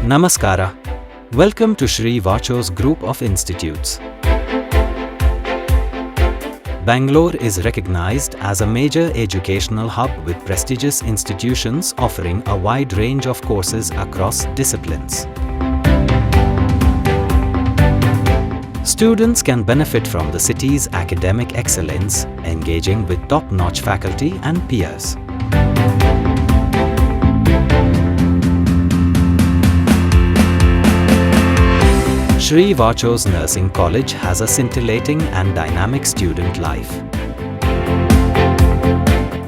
Namaskara. Welcome to Shri Varchas group of institutes. Bangalore is recognized as a major educational hub with prestigious institutions offering a wide range of courses across disciplines. Students can benefit from the city's academic excellence, engaging with top-notch faculty and peers. Shri Varchas Nursing College has a scintillating and dynamic student life.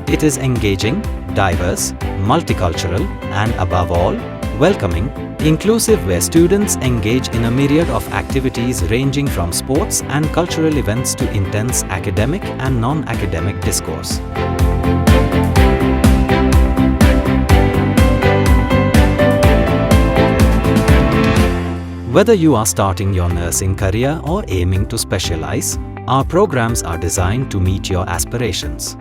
It is engaging, diverse, multicultural, and above all, welcoming, inclusive, where students engage in a myriad of activities ranging from sports and cultural events to intense academic and non-academic discourse. Whether you are starting your nursing career or aiming to specialize, our programs are designed to meet your aspirations.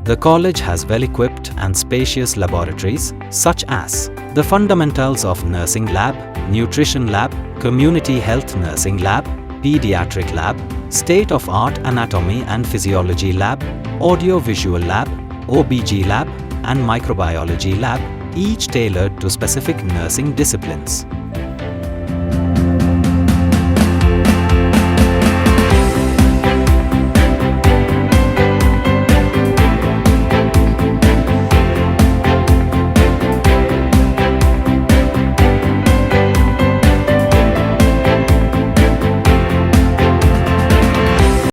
The college has well-equipped and spacious laboratories such as the fundamentals of nursing lab, nutrition lab, community health nursing lab, pediatric lab, state-of-art anatomy and physiology lab, audio-visual lab, OBG lab, and microbiology lab, each tailored to specific nursing disciplines.